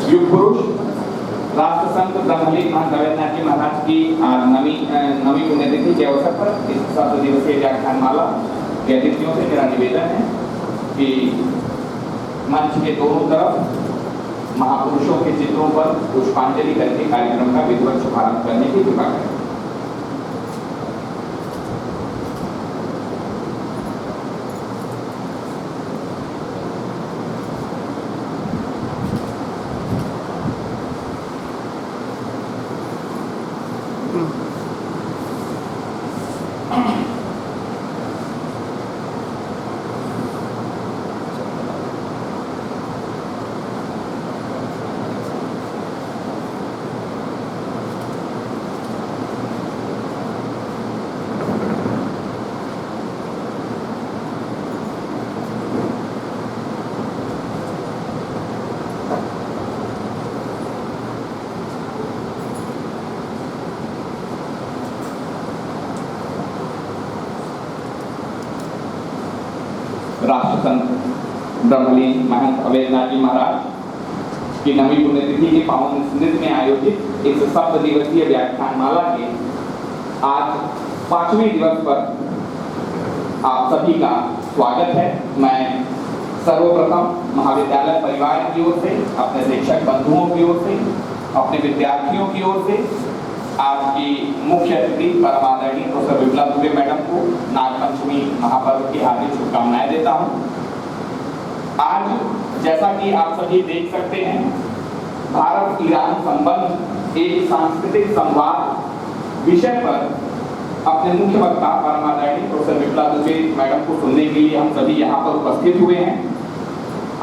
युग पुरुष राष्ट्रसंत ब्रह्मलीन महंत अवैधनाथ जी महाराज की आज नवी पुण्यतिथि के अवसर पर इस 7 दिवसीय व्याख्यानमाला के अतिथियों से मेरा निवेदन है कि मंच के दोनों तरफ महापुरुषों के चित्रों पर पुष्पांजलि करके कार्यक्रम का विधिवत शुभारंभ करने की कृपा करें। राष्ट्रसंत ब्रह्मलीन महंत अवैधनाथ जी महाराज की नवी पुण्यतिथि के पावन स्मृति में आयोजित इस 7 दिवसीय व्याख्यानमाला के आज 5वें दिवस पर आप सभी का स्वागत है। मैं सर्वप्रथम महाविद्यालय परिवार की ओर से, अपने शिक्षक बंधुओं की ओर से, अपने विद्यार्थियों की ओर से आपकी मुख्य अतिथि परम आदरणीय प्रोफेसर विप्लव दुबे मैडम को नागपंचमी महापर्व की हार्दिक शुभकामनाएं देता हूं। आज जैसा कि आप सभी देख सकते हैं, भारत ईरान संबंध एक सांस्कृतिक संवाद विषय पर अपने मुख्य वक्ता परम आदरणीय प्रोफेसर विप्लव दुबे मैडम को सुनने के लिए हम सभी यहाँ पर उपस्थित हुए हैं।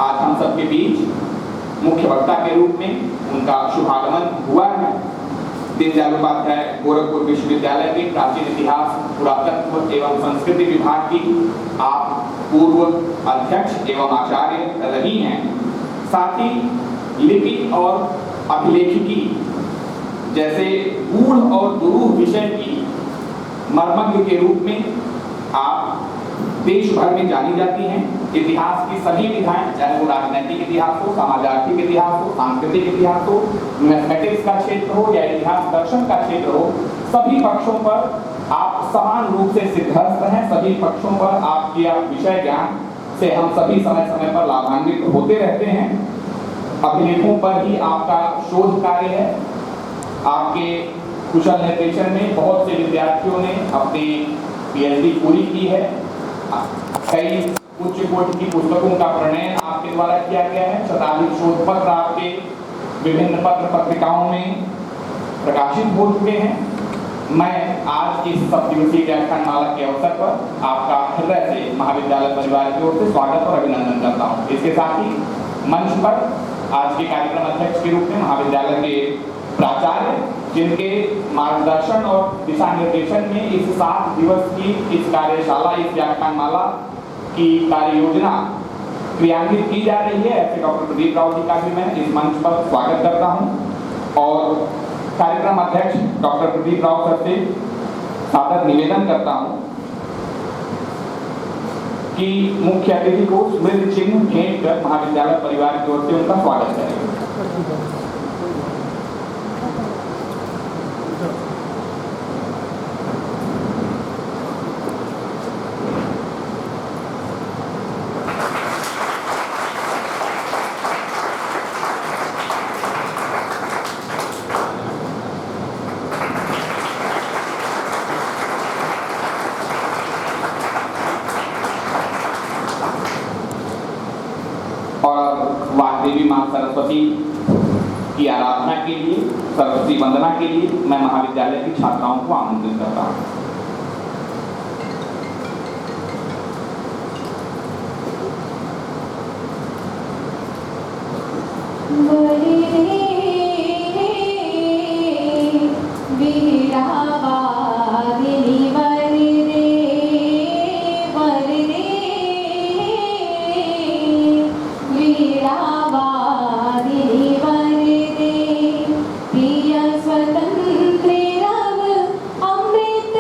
आज हम सबके बीच मुख्य वक्ता के रूप में उनका शुभागमन हुआ है। दीनदयाल उपाध्याय गोरखपुर विश्वविद्यालय के प्राचीन इतिहास, पुरातत्व एवं संस्कृति विभाग की आप पूर्व अध्यक्ष एवं आचार्य रही हैं। साथ ही लिपि और अभिलेखिकी जैसे गूढ़ और दुरूह विषय की मर्मज्ञ के रूप में आप देश भर में जानी जाती हैं। इतिहास की सभी विधाएं, चाहे वो राजनैतिक इतिहास हो, समाजार्थिक इतिहास हो, सांस्कृतिक इतिहास हो, मैथमेटिक्स का क्षेत्र हो या इतिहास दर्शन का क्षेत्र हो, सभी पक्षों पर आप समान रूप से सिद्धहस्त हैं। सभी पक्षों पर आपके विषय ज्ञान से हम सभी समय समय पर लाभान्वित होते रहते हैं। अभिलेखों पर ही आपका शोध कार्य है। आपके कुशल निर्देशन में बहुत से विद्यार्थियों ने अपनी पीएचडी पूरी की है। कई उच्च कोटि की पुस्तकों का प्रणयन आपके द्वारा किया गया है। शताधिक शोध पत्र आपके विभिन्न पत्र पत्रिकाओं में प्रकाशित हो चुके हैं। मैं आज इस 7 दिवसीय व्याख्यानमाला के अवसर पर आपका हृदय से महाविद्यालय परिवार की ओर से स्वागत और अभिनंदन करता हूँ। इसके साथ ही मंच पर आज के कार्यक्रम अध्यक्ष के रूप में महाविद्यालय के प्राचार्य, जिनके मार्गदर्शन और दिशा निर्देशन में इस 7 दिवस की इस कार्यशाला, इस व्याख्यानमाला की कार्य योजना क्रियान्वित की जा रही है, ऐसे डॉक्टर प्रदीप राव जी का भी मैं इस मंच पर स्वागत करता हूं। और कार्यक्रम अध्यक्ष डॉक्टर प्रदीप राव सर से सादर निवेदन करता हूं कि मुख्य अतिथि को स्मृति चिन्ह भेंट कर महाविद्यालय परिवार की ओर से उनका स्वागत करें। देवी मां सरस्वती की आराधना के लिए, सरस्वती वंदना के लिए मैं महाविद्यालय की छात्राओं को आमंत्रित करता हूं। स्वतंत्र रव अमृत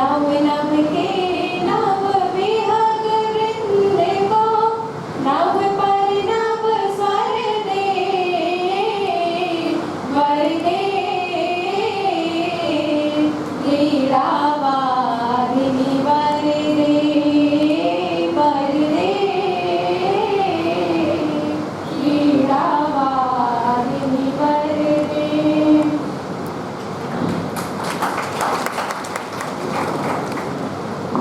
नव नव के नव विहग वृंद को नव पर नव स्वर दे वर दे लीलावारिणी वर दे वर दे लीलावारिणी वर दे।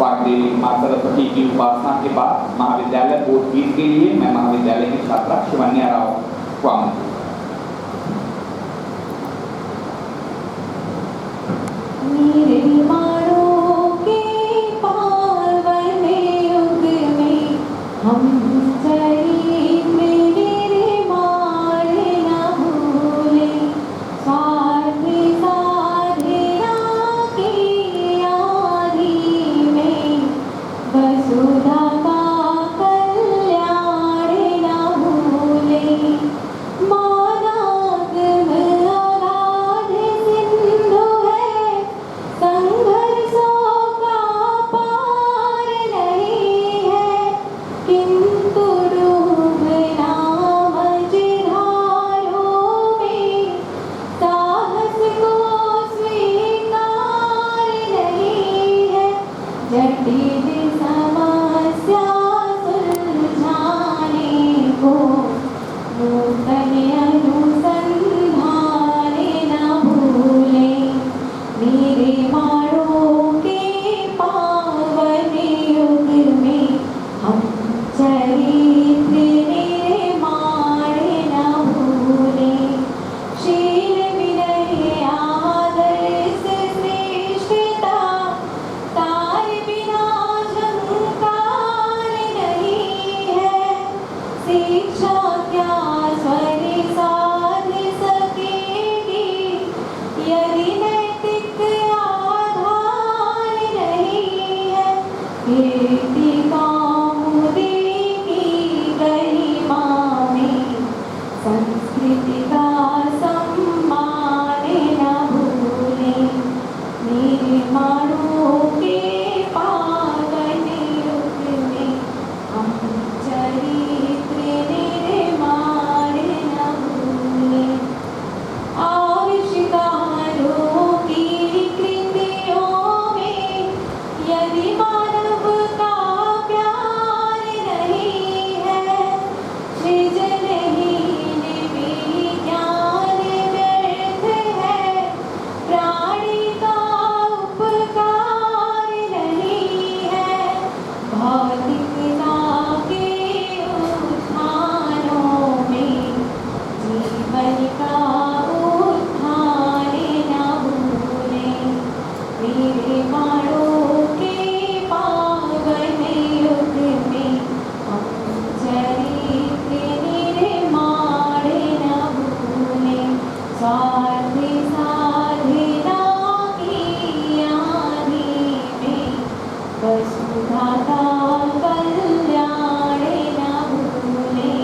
वाग्देवी मां सरस्वती की उपासना के बाद महाविद्यालय बोर्ड गीत के लिए मैं महाविद्यालय की छात्रा शिवन्या राव को आमंत्रित। निर्माणों के पावन युग में हम चरित्र निर्माण न भूलें साधि साधना की आदि में वसुधा का कल्याण न भूलें मानागम अगाध सिंधु है संघर्षों का पार नहीं है किंतु डूबना मझधारों में साहस को स्वीकार नहीं है जटिल समस्या सुलझाने को नूतन अनुसंधान न भूलें निर्माणों के पावन युग में हम चरित्र निर्माण न भूलें शील विनय आदर से श्रेष्ठता तार बिना झंकार नहीं है शिक्षा क्या स्वर साध सकेगी यदि नैतिक आधार नहीं है कीर्ति कौमुदी की गरिमा में संस्कृति का सम्मान न भूलें निर्माणों के पावन युग में हम चरित्र निर्माण न भूलें आविष्कारों की कृतियों में यदि मानव का प्यार नहीं है सृजनहीन विज्ञान व्यर्थ है प्राणी का उपकार नहीं है भौतिकता के उत्थानों में जीवन का उत्थान न भूलें निर्माणों के पावन युग में हम चरित्र निर्माण न भूलें स्वार्थ साधना की आदि में वसुधा का कल्याण न भूलें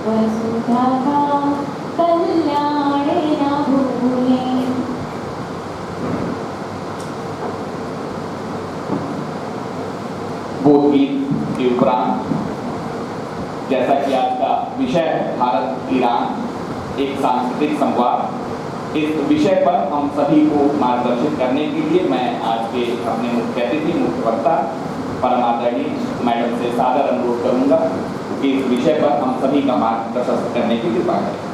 वसुधा का कल्याण न भूलें। बोध गीत के उपरांत जैसा कि आज का विषय है भारत ईरान एक सांस्कृतिक संवाद, इस विषय पर हम सभी को मार्गदर्शित करने के लिए मैं आज के अपने मुख्य अतिथि मुख्य वक्ता परमादरणीय मैडम से सादर अनुरोध करूंगा कि इस विषय पर हम सभी का मार्ग प्रशस्त करने की कृपा करें।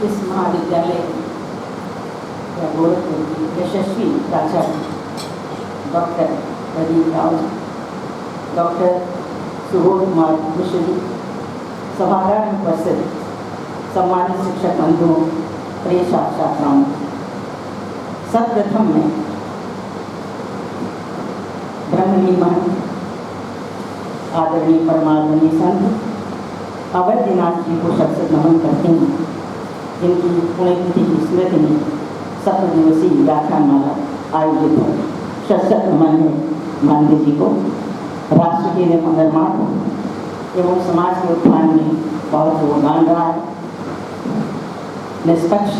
इस महाविद्यालय या गोरखपुर की यशस्वी प्राचार्य डॉक्टर प्रदीप राव, डॉक्टर सुबोध कुमार मिश्र जी, सभागार में उपस्थित सम्मानित शिक्षक बंधुओं, प्रिय छात्र छात्राओं, सर्वप्रथम में ब्रह्मलीन महंत आदरणीय परमादरणीय संत अवैधनाथ जी को शत नमन करते हैं जिनकी पुण्यतिथि की स्मृति में 7 दिवसीय व्याख्यानमाला आयोजित है। शत नमन है गांधी जी को, राष्ट्र के निर्माण एवं समाज के उत्थान में बहुत योगदान रहा है। निष्पक्ष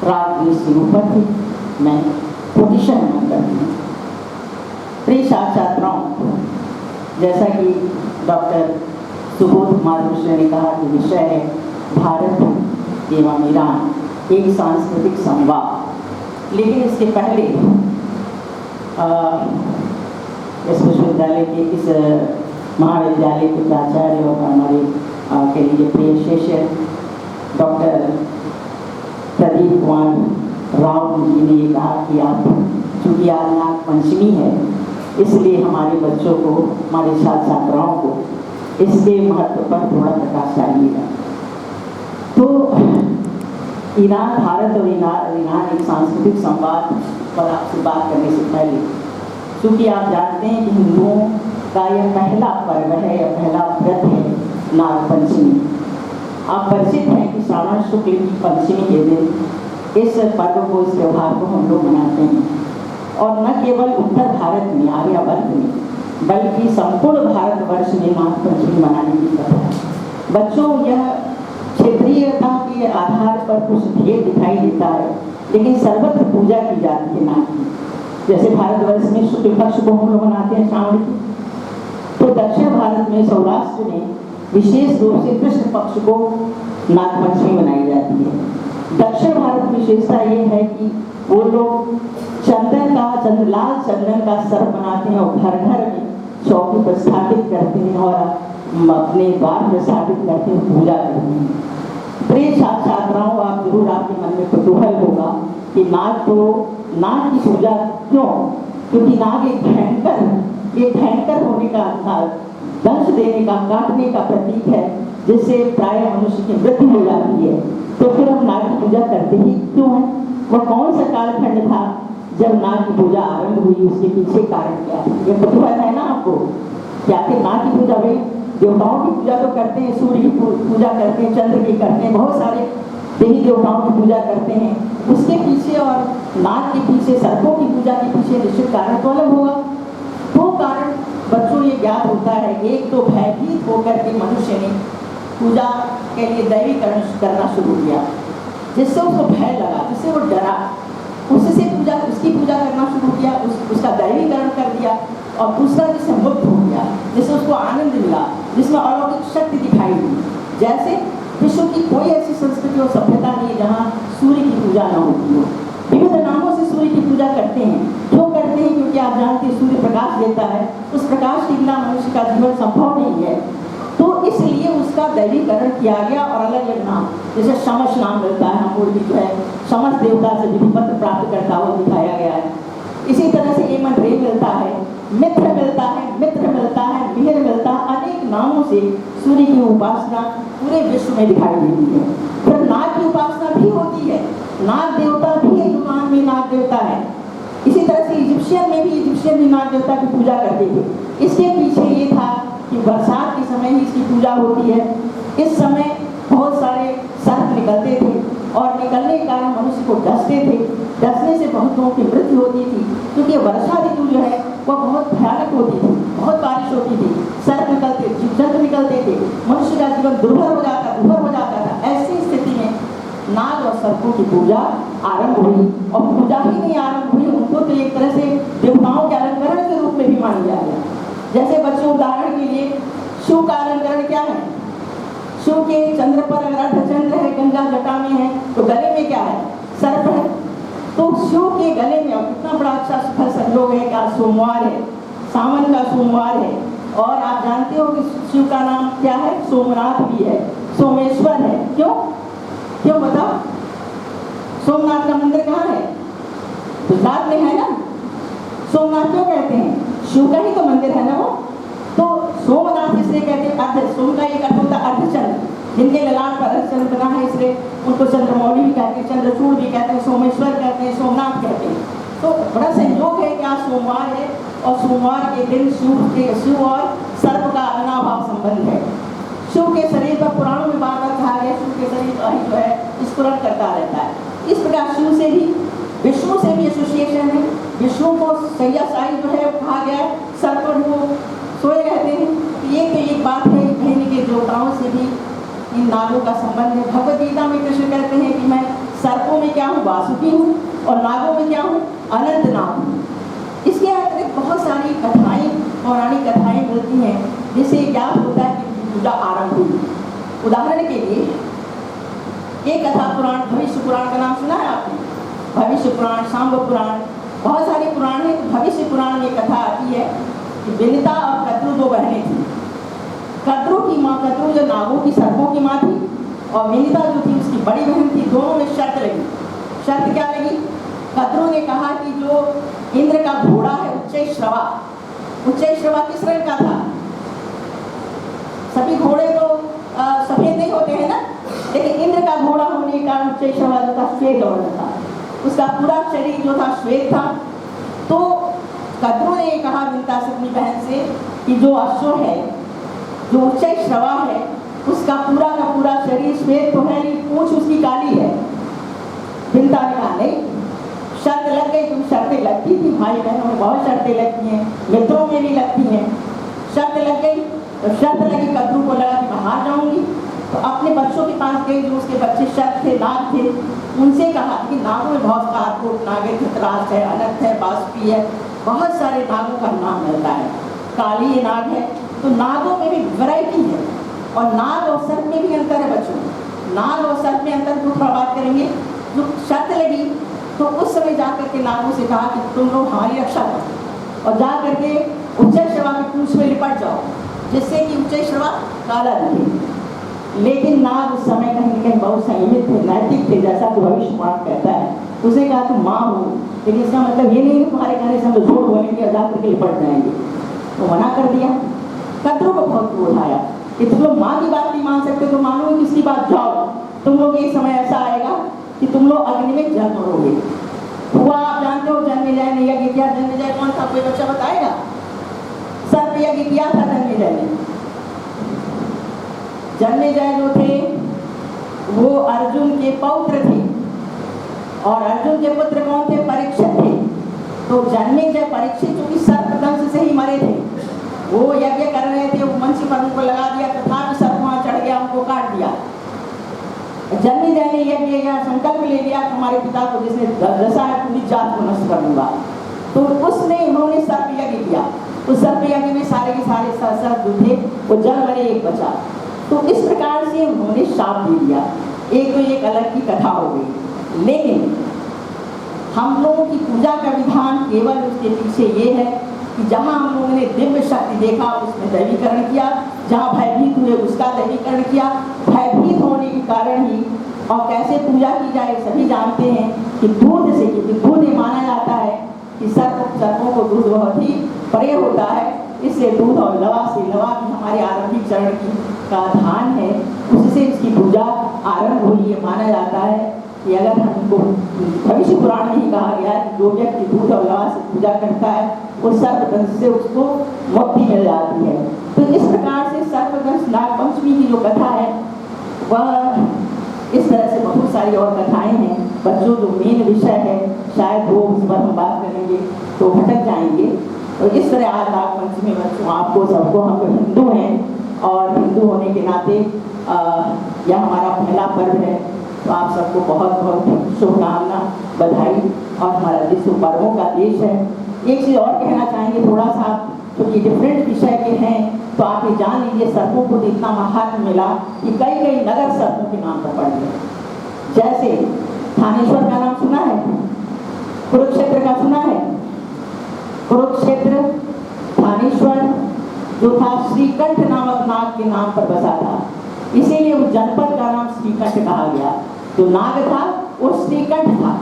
प्राग के ऊपर भी मैं कोटिशन नमन करती हूँ। प्रिय छात्राओं, जैसा कि डॉक्टर सुबोध कुमार मिश्र ने कहा कि विषय है भारत एवं ईरान एक सांस्कृतिक संवाद, लेकिन इसके पहले इस विश्वविद्यालय के इस महाविद्यालय के प्राचार्य और हमारे के लिए प्रिय शिष्य डॉक्टर प्रदीप कुमार राव जी ने कहा कि आप चूँकि आज नाग पंचमी है, इसलिए हमारे बच्चों को, हमारे छात्राओं को इसके महत्व पर थोड़ा प्रकाश डालिएगा। तो ईरान, भारत और ईरान एक सांस्कृतिक संवाद पर आपसे बात करने से पहले, क्योंकि आप जानते हैं कि हिंदुओं का यह पहला पर्व है या पहला व्रत है नाग पंचमी। आप परिचित हैं कि श्रावण शुक्ल की पंचमी के दिन इस पर्व को, इस त्यौहार को हम लोग मनाते हैं। और न केवल उत्तर भारत में, आर्यावर्त में, बल्कि संपूर्ण भारतवर्ष में नाग पंचमी मनाने की प्रथा है। बच्चों, यह क्षेत्रीयता के आधार पर कुछ भेद दिखाई देता है, लेकिन सर्वत्र पूजा की जाती है नाग की। जैसे भारतवर्ष में शुक्ल पक्ष को हम लोग मनाते हैं श्रावण की, तो दक्षिण भारत में, सौराष्ट्र में विशेष रूप से कृष्ण पक्ष को नाग पंचमी मनाई जाती है। दक्षिण भारत में विशेषता ये है कि वो लोग लाल चंदन का सर्प बनाते हैं और घर घर में चौकी पर स्थापित करते हैं और अपने द्वार पर स्थापित करते हैं, पूजा करते हैं। प्रिय छात्राओं, आप जरूर, आपके मन में कुतूहल होगा कि नाग की पूजा क्यों? क्योंकि नाग एक भयंकर होने का, दंश देने का, काटने का प्रतीक है, जिससे प्राय मनुष्य की मृत्यु हो जाती है। तो फिर हम नाग की पूजा करते ही क्यों है? वह कौन सा कालखंड था जब नाग की पूजा आरंभ हुई? उसके पीछे कारण क्या है? ये कुतूहल है ना आपको? क्या कि नाग की पूजा में देवताओं की पूजा तो करते हैं, सूर्य की पूजा करते हैं, चंद्र की करते हैं, बहुत सारे देवी देवताओं की पूजा करते हैं। उसके पीछे और नाग के पीछे, सर्पों की पूजा के पीछे निश्चित कारण तो अलग होगा। दो कारण बच्चों ये ज्ञात होता है। एक तो भयभीत होकर के मनुष्य ने पूजा के लिए दैवीकरण करना शुरू किया, जिससे उसको भय लगा, जिससे वो डरा, उसकी पूजा करना शुरू किया, उसका दैवीकरण कर दिया। और दूसरा जिससे मुक्त हो गया, जिससे उसको आनंद मिला, जिसमें अलौकिक शक्ति दिखाई दी। जैसे विश्व की कोई ऐसी संस्कृति और सभ्यता नहीं है जहाँ सूर्य की पूजा न होती हो। विविध नामों से सूर्य की पूजा करते हैं। क्यों करते हैं? क्योंकि आप जानते हैं सूर्य प्रकाश देता है, उस प्रकाश के बिना मनुष्य का जीवन संभव नहीं है। तो इसलिए उसका दैवीकरण किया गया और अलग अलग नाम, जैसे शमश नाम मिलता है, हमको भी जो है शमश देवता से विधिपत्र प्राप्त करता हुआ दिखाया गया है। इसी तरह से एमन रे मिलता है, मित्र मिलता है, मिहिर मिलता है। अनेक नामों से सूर्य की उपासना पूरे विश्व में दिखाई देती है। फिर नाग की उपासना भी होती है। नाग देवता भी है, यूनान में नाग देवता है। इसी तरह से इजिप्शियन भी नाग देवता की पूजा करते थे। इसके पीछे ये था कि बरसात के समय ही इसकी पूजा होती है। इस समय बहुत सारे सर्प निकलते थे और निकलने के कारण मनुष्य को डसते थे। डसने से बहुत लोगों की मृत्यु होती थी, क्योंकि वर्षा ऋतु जो है वह बहुत भयानक होती थी, बहुत बारिश होती थी, सर्प निकलते, जीव जंतु निकलते थे, मनुष्य का जीवन दुर्भर हो जाता था। ऐसी स्थिति में नाग और सर्पों की पूजा आरंभ हुई। और पूजा ही नहीं आरंभ हुई, उनको तो एक तरह से देवताओं के अलंकरण के रूप में भी मान लिया गया। जैसे बच्चों, उदाहरण के लिए शिव का अलंकरण क्या है? शिव के चंद्र पर अगर अर्धचंद्र है, गंगा जटा में है, तो गले में क्या है? सर्प है। तो शिव के गले में, और कितना बड़ा अच्छा सुखद संयोग है कि आज सोमवार है, सावन का सोमवार है। और आप जानते हो कि शिव का नाम क्या है? सोमनाथ भी है, सोमेश्वर है। क्यों बताओ? सोमनाथ का मंदिर कहाँ है? गुजरात में है ना। सोमनाथ क्यों कहते हैं? शिव का ही तो मंदिर है ना वो। तो सोमनाथ इसलिए कहते हैं, अर्ध, सोम का एक अर्थ होता है अर्धचंद्र, जिनके ललाट पर अर्धचंद्र बना है, इसलिए उनको चंद्रमौली भी कहते हैं, चंद्रचूड़ भी कहते हैं, सोमेश्वर कहते हैं, सोमनाथ कहते हैं। तो बड़ा संयोग है कि आज सोमवार है और सोमवार के दिन शिव और सर्प का अनाभाव संबंध है। शिव के शरीर पर पुराणों में बार बार कहा गया, शिव के शरीर पर ही जो है स्फुरण करता रहता है। इस प्रकार शिव से भी, विष्णु से भी एसोसिएशन है। विष्णु को शैय्याशायी जो है कहा गया है, सर पर वो सोए रहते हैं। ये तो एक बात है, कहने के देवताओं से भी इन नागों का संबंध है। भगवद गीता में कृष्ण कहते हैं कि मैं सर्पों में क्या हूँ, वासुकी हूँ, और नागों में क्या हूँ, अनंत नाग हूँ। इसके अतिरिक्त बहुत सारी कथाएं, पौराणिक कथाएं मिलती हैं, जिससे ज्ञात होता है कि पूजा आरंभ हुई। उदाहरण के लिए एक कथा पुराण, भविष्य पुराण का नाम सुना है आपने? भविष्य पुराण, शांब पुराण, बहुत सारे पुराण हैं। तो भविष्य पुराण में कथा आती है कि विनिता और कद्रु दो बहनें थी। कद्रु की माँ, कद्रु जो नागों की, सर्पों की माँ थी, और विनिता जो थी उसकी बड़ी बहन थी। दोनों में शर्त लगी। शर्त क्या लगी? कद्रु ने कहा कि जो इंद्र का घोड़ा है उच्चैश्रवा, उच्चैश्रवा किस रंग का था? सभी घोड़े तो सफेद नहीं होते हैं ना, लेकिन इंद्र का घोड़ा होने के कारण उच्चैश्रवा जो था श्वेत वर्ण था, उसका पूरा शरीर जो था श्वेत था। तो कद्रु ने कहा विनिता से, अपनी बहन से, कि जो अश्व है, जो उच्चैश्रवा है, उसका पूरा का पूरा शरीर श्वेत तो है, लेकिन पूंछ उसकी काली है। विनिता ने कहा नहीं, शर्त लग गई। तुम शर्तें लगती थी, भाई बहनों में बहुत शर्तें लगती हैं, मित्रों में भी लगती हैं। शर्त लग गई, तो शर्त लगी, कद्रु को लगा कि बाहर जाऊंगी, तो अपने बच्चों के पास गई, जो उसके बच्चे शर्त थे, नाग थे। उनसे कहा कि नागों में बहुत कारकोट नाग है, धृतराष्ट्र है, अनंत है, बासुकी है, बहुत सारे नागों का नाम मिलता है। काली नाग है। तो नागों में भी वैरायटी है, और नाग और सर्प में भी अंतर है बच्चों। नाग और सर्प में अंतर को थोड़ा बात करेंगे। जो शर्त लगी, तो उस समय जाकर के नागों से कहा कि तुम लोग हमारी रक्षा करो, और जा करके उच्चैश्रवा की पूंछ में लिपट जाओ, जिससे कि उच्चैश्रवा काला दिखे। लेकिन नाग उस समय कहीं न कहीं बहुत संयमित थे, नैतिक थे, जैसा कि भविष्य पुराण कहता है। उसने कहा तुम माँ हो, लेकिन इसका मतलब ये नहीं कि तुम्हारे कहने से हम झूठ बोलेंगे और जा करके लिपट जाएंगे। तो मना कर दिया। कद्रु को बहुत क्रोध आया कि तुम लोग माँ की बात नहीं मान सकते, तो मानो किसकी बात, जाओ। तुम लोग एक समय ऐसा आएगा कि तुम लोग अग्नि में जन्म लोगे। हुआ आप जानते हो, जन्मेजय ने यज्ञ किया। जन्मेजय कौन था, कोई बच्चा बताएगा? सर्प यज्ञ किया था जन्मेजय ने। जन्मेजय जो थे वो अर्जुन के पौत्र थे, और अर्जुन के पुत्र कौन थे, परीक्षित थे। तो जन्मेजय परीक्षित चूंकि सर्प दंश से ही मरे थे, वो यज्ञ कर रहे थे, वो मंच पर उनको लगा दिया, तथापि सर्प वहां चढ़ गया, उनको काट दिया। जन्मेजय ने यज्ञ या संकल्प ले लिया, हमारे पिता को जिसने दशा है पूरी जात को नष्ट कर दूंगा। तो उसने, उन्होंने सर्प यज्ञ किया। उस सर्प यज्ञ में सारे के सारे सर्प जो थे वो जल मरे, एक बचा। तो इस प्रकार से उन्होंने शाप दे दिया। एक तो एक अलग की कथा हो गई। लेकिन हम लोगों की पूजा का विधान केवल उसके पीछे ये है कि जहाँ हम लोगों ने दिव्य शक्ति देखा उसमें दैवीकरण किया, जहाँ भयभीत हुए उसका दैवीकरण किया। भयभीत होने के कारण ही, और कैसे पूजा की जाए सभी जानते हैं कि दूध से, क्योंकि दूध ये माना जाता है कि सर्पों को दूध बहुत ही प्रिय होता है, इससे दूध और लवा से, लवा भी हमारे आरंभिक चरण की का धान है, उससे इसकी पूजा आरंभ हुई। ये माना जाता है कि अगर हमको भविष्य पुराण में ही कहा गया है कि जो व्यक्ति दूध और लवा से पूजा करता है वो सर्पदंश से उसको मुक्ति मिल जाती है। तो इस प्रकार से सर्पदंश नाग पंचमी की जो कथा है वह इस तरह से बहुत सारी और कथाएं हैं। बच्चों जो मेन विषय है शायद वो उस पर हम बात करेंगे तो भटक जाएंगे। तो इस तरह आज नाग पंचमी बच्चों आपको सबको, हम तो हिंदू हैं और हिंदू होने के नाते यह हमारा पहला पर्व है, तो आप सबको बहुत बहुत शुभकामना, बधाई। और हमारा विश्व पर्वों का देश है। एक चीज़ और कहना चाहेंगे थोड़ा सा, क्योंकि डिफरेंट विषय के हैं, तो आप ये जान लीजिए सर्पों को तो इतना महात्म मिला कि कई कई नगर सर्पों के नाम पर पड़ गए। जैसे थानेश्वर का नाम सुना है, कुरुक्षेत्र का सुना है। कुरुक्षेत्र, थानेश्वर जो था श्रीकंठ नामक नाग के नाम पर बसा था, इसीलिए उस जनपद का नाम श्रीकंठ कहा गया। जो नाग था वो श्रीकंठ था।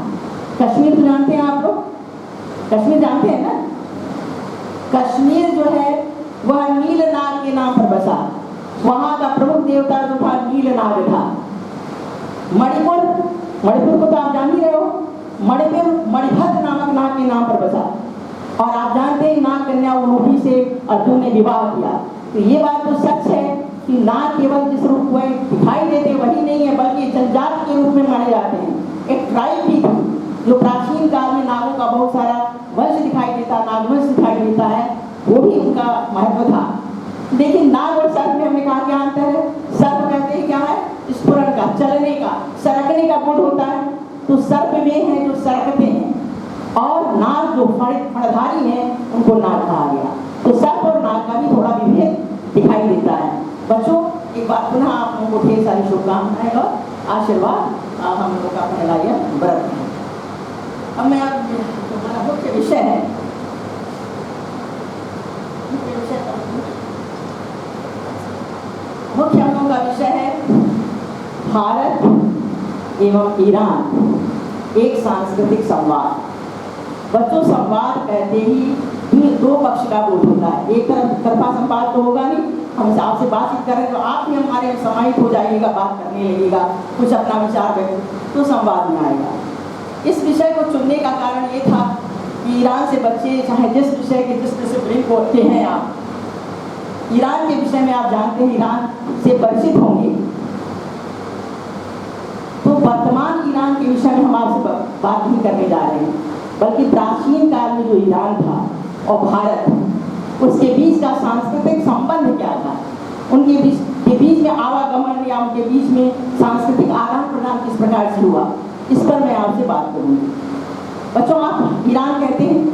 कश्मीर तो जानते हैं आप लोग, कश्मीर जानते हैं ना। कश्मीर जो है वह नीलनाग के नाम पर बसा, वहाँ का प्रमुख देवता जो था नीलनाग था। मणिपुर, मणिपुर को तो आप जान ही रहे हो, मणिपुर मणिभद्र नामक नाग के नाम पर बसा। और आप जानते हैं नाग कन्या उलूठी से अर्जुन ने विवाह किया। तो ये बात तो सच है कि ना केवल जिस रूप में दिखाई देते वही नहीं है, बल्कि जनजाति के रूप में माने जाते हैं। एक ट्राइब भी थी जो प्राचीन काल में नागों का बहुत सारा वंश दिखाई देता, नागवंश दिखाई देता है, वो भी उनका महत्व था। लेकिन नाग और सर्प में हमने कहा क्या अंतर है? सर्प कहते हैं क्या है? स्फुरण का, चलने का, सरकने का गुण होता है। तो सर्प में है जो सरकते हैं, और नाग जो फणधारी हैं उनको नाग कहा गया। तो सर्प और नाग का भी थोड़ा विभेद दिखाई देता है। बच्चों, एक बार पुनः आप लोगों को ढेर सारी शुभकामनाएं और आशीर्वाद। हम लोग का पहला यह व्रत है। अब मैं अब हमारा मुख्य विषय है, मुख्य हम लोगों का विषय है भारत एवं ईरान एक सांस्कृतिक संवाद। बच्चों, संवाद कहते ही दो पक्ष का बोध होता है, एक तरफा संवाद तो होगा नहीं। हम आपसे बातचीत करें तो आप भी हमारे समाहित हो जाइएगा, बात करने लगेगा, कुछ अपना विचार करें तो संवाद में आएगा। इस विषय को चुनने का कारण ये था कि ईरान से बच्चे चाहे जिस विषय के जिस डिसिप्लिन को होते हैं, आप ईरान के विषय में आप जानते हैं, ईरान से परिचित होंगे। तो वर्तमान ईरान के विषय में हम आपसे बात नहीं करने जा रहे हैं, बल्कि प्राचीन काल में जो ईरान था और भारत, उसके बीच का सांस्कृतिक संबंध क्या था, उनके बीच में आवागमन या उनके बीच में सांस्कृतिक आदान प्रदान किस प्रकार से हुआ, इस पर मैं आपसे बात करूंगी। बच्चों, आप ईरान कहते हैं,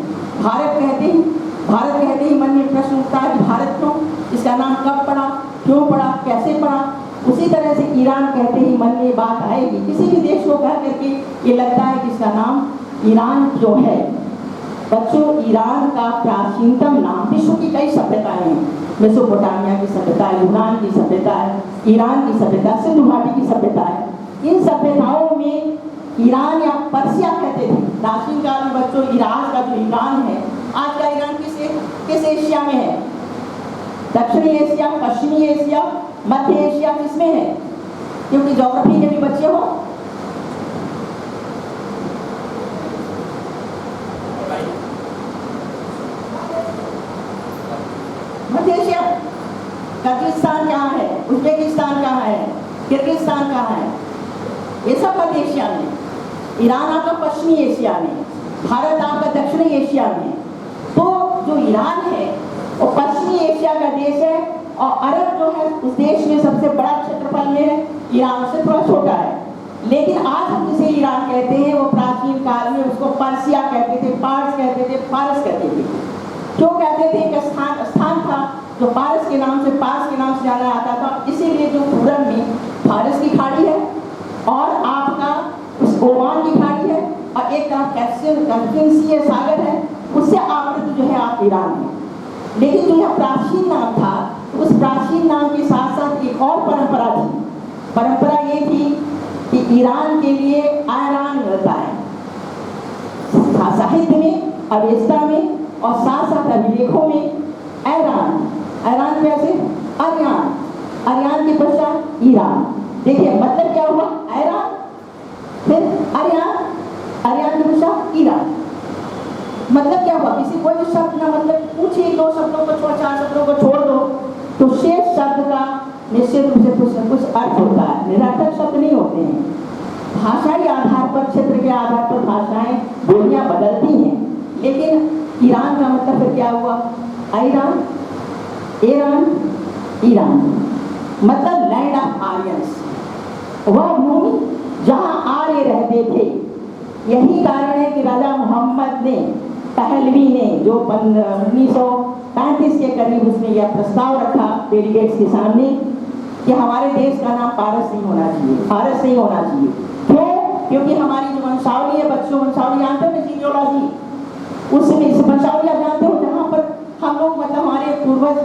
भारत कहते हैं, भारत कहते ही मन में प्रश्न उठता है कि भारत क्यों, इसका नाम कब पड़ा, क्यों पड़ा, कैसे पड़ा। उसी तरह से ईरान कहते ही मन में बात आएगी, किसी भी देश को कह करके ये लगता है कि इसका नाम ईरान जो है। बच्चों, ईरान का प्राचीनतम नाम, विश्व की कई सभ्यताएं हैं, मेसोपोटामिया की सभ्यता, यूनान की सभ्यता है, ईरान की सभ्यता, सिंधु घाटी की सभ्यता है। इन सभ्यताओं में ईरान या पर्सिया कहते थे प्राचीन काल में। बच्चों, आज का जो ईरान है, आज का ईरान किस एशिया में है? दक्षिणी एशिया, पश्चिमी एशिया, मध्य एशिया, किसमें है? क्योंकि ज्योग्राफी के भी बच्चे हो। मध्य एशिया, कजाकिस्तान कहाँ है, उज्बेकिस्तान कहाँ है, किर्गिस्तान कहाँ है, ये सब मध्य एशिया में। ईरान आपका पश्चिमी एशिया में, भारत आपका दक्षिणी एशिया में। तो जो ईरान है वो पश्चिमी एशिया का देश है, और अरब जो है उस देश में सबसे बड़ा क्षेत्रफल में है, ईरान से थोड़ा छोटा है। लेकिन आज हम जिसे ईरान कहते हैं वो प्राचीन काल में उसको पर्सिया कहते थे, पारस कहते थे, फारस कहते थे। क्यों कहते थे? एक स्थान था जो पारस के नाम से, पारस के नाम से जाना जाता था। इसीलिए जो पूरब में फारस की खाड़ी है और आपका उस ओमान की खाड़ी है, और एक तरफ कैस्पियन सागर है, उससे आवृत जो है आप ईरान है। लेकिन जो यह प्राचीन नाम था, उस प्राचीन नाम के साथ साथ एक और परंपरा थी। परंपरा ये थी कि ईरान के लिए आयरान मिलता है साहित्य में, अवेस्ता में, और साथ साथ अभिलेखों में। ऐरान कैसे? अरियान, अरियान के पश्चात ईरान। देखिए मतलब क्या हुआ? ऐरान, फिर अरियान, अरियान के पश्चात ईरान। मतलब क्या हुआ? किसी कोई भी शब्द ना मतलब पूछिए, दो शब्दों को छोड़, चार शब्दों को छोड़ दो, तो शेष शब्द का निश्चित रूप से कुछ न कुछ अर्थ होता है, निरर्थक शब्द नहीं होते हैं। भाषाई आधार पर, क्षेत्र के आधार पर भाषाएं, बोलियां बदलती हैं, लेकिन ईरान का मतलब फिर क्या हुआ? ऐरान, ईरान, ईरान मतलब लैंड ऑफ आर्यंस, वह भूमि जहां आर्य रहते थे। यही कारण है कि राजा मोहम्मद ने, पहलवी ने, जो 1935 के करीब उसने यह प्रस्ताव रखा डेलीगेट्स के सामने कि हमारे देश का नाम पारस नहीं होना चाहिए, फारस नहीं होना चाहिए। क्यों? क्योंकि हमारी जो वंशावली है, बच्चों वंशावली जानते हो ना, जीनियोलॉजी, उसमें वंशावली आप जानते हो जहाँ पर हम लोग मतलब हमारे पूर्वज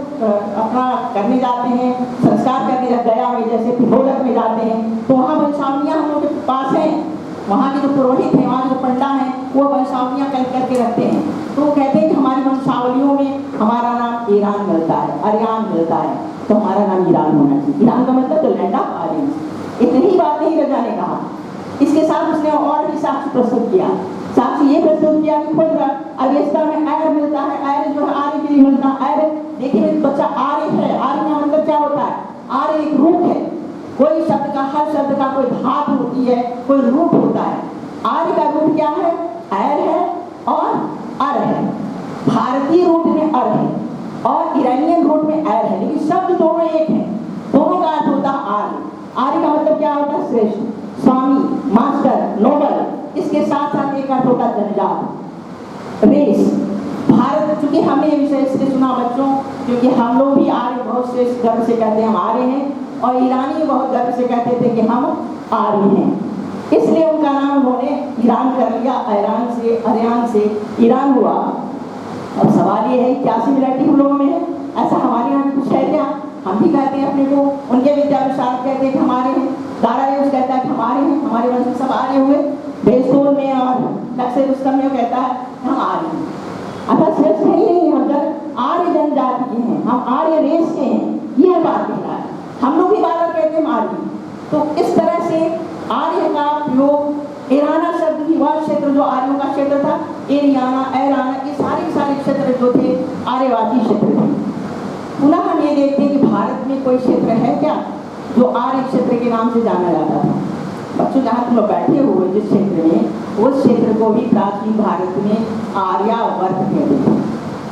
अपना करने जाते हैं, संस्कार करने गया में, जैसे पिथौरक में जाते हैं, तो वहाँ वंशावलियाँ हम लोग के पास हैं। वहाँ के जो पुरोहित हैं, वहाँ जो पंडा हैं, वो वंशावलियाँ करके रखते हैं। तो वो कहते हैं कि हमारी वंशावलियों में हमारा नाम ईरान मिलता है, अरियान मिलता है, तो हमारा नाम ईरान होना चाहिए। ईरान का मतलब तो लैंड ऑफ आर्यंस। इतनी बात नहीं रजा ने कहा, इसके साथ उसने और भी साक्ष्य प्रस्तुत किया। साक्ष्य ये प्रस्तुत किया कि खुद अवेस्ता में आर्य मिलता है, आर्य जो है आर्य के लिए मिलता है। आर्य देखिए बच्चा, आर्य है, आर्य का मतलब क्या होता है? आर्य एक रूप है। कोई शब्द का, हर शब्द का कोई धातु होती है, कोई रूप होता है। आर्य का रूप क्या है? एर है और अर है। भारतीय रूप में अर है और ईरानियन रूप में एर है, लेकिन शब्द दोनों एक है। दोनों का अर्थ होता है आर्य। आर्य का मतलब क्या होता है? श्रेष्ठ, स्वामी, मास्टर, नोबल। इसके साथ साथ एक अर्थ होता है जनजात, रेस। भारत, चूंकि हमने ये विषय इसलिए चुना बच्चों, क्योंकि हम लोग भी आर्य बहुत से गर्व से कहते हैं हम आर्य हैं, और ईरानी बहुत गर्व से कहते थे कि हम आर्य हैं। इसलिए उनका नाम उन्होंने ईरान कर लिया। अरियान से ईरान हुआ। अब सवाल ये है क्या सिमिलरिटी हम लोगों में है? ऐसा हमारे यहाँ कुछ है क्या? हम भी कहते हैं अपने को, उनके विद्यानुसार कहते हैं कि हमारे हैं। दारायूस कहता है कि हमारे हैं, हमारे वंश में सब आर्य हुए। बेस्तोल में और नक्शे रुस्तम में कहता है हम आर्य हैं। अर्थात श्रेष्ठ है ही नहीं, हम जब आर्य जनजाति के हैं, हम आर्य रेस के हैं, ये बात कह रहा है। हम लोग भी बार कहते हैं आर्य। तो इस तरह से आर्य का प्रयोग ईराना शब्द की वह क्षेत्र जो आर्यों का क्षेत्र था, एरियाना, ऐराना, ये सारे क्षेत्र जो थे आर्यवासी क्षेत्र थे। पुनः हम ये देखते हैं कि भारत में कोई क्षेत्र है क्या जो आर्य क्षेत्र के नाम से जाना जाता था? बच्चों जहाँ तुम लोग बैठे हुए जिस क्षेत्र में, उस क्षेत्र को भी प्राचीन भारत में आर्यावर्त कहते थे।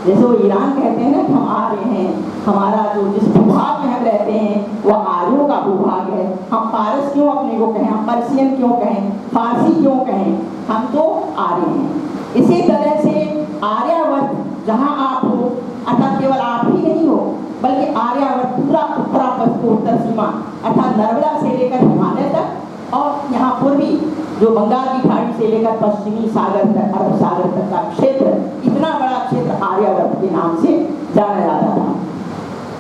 जैसे वो ईरान कहते हैं ना कि हम आर्य हैं, हमारा जो जिस भूभाग में हम रहते हैं वह आर्यों का भूभाग है। हम पारस क्यों अपने को कहें, हम पर्शियन क्यों कहें, फारसी क्यों कहें, हम तो आर्य हैं। इसी तरह से आर्यावर्त जहाँ आप हो, अर्थात केवल आप ही नहीं हो, बल्कि आर्यावर्त पूरा उत्तर सीमा अर्थात नर्मदा से लेकर हिमालय तक, और यहाँ पूर्वी जो बंगाल की खाड़ी से लेकर पश्चिमी सागर तक, अरब सागर तक का क्षेत्र, इतना बड़ा क्षेत्र आर्यावर्त के नाम से जाना जाता था।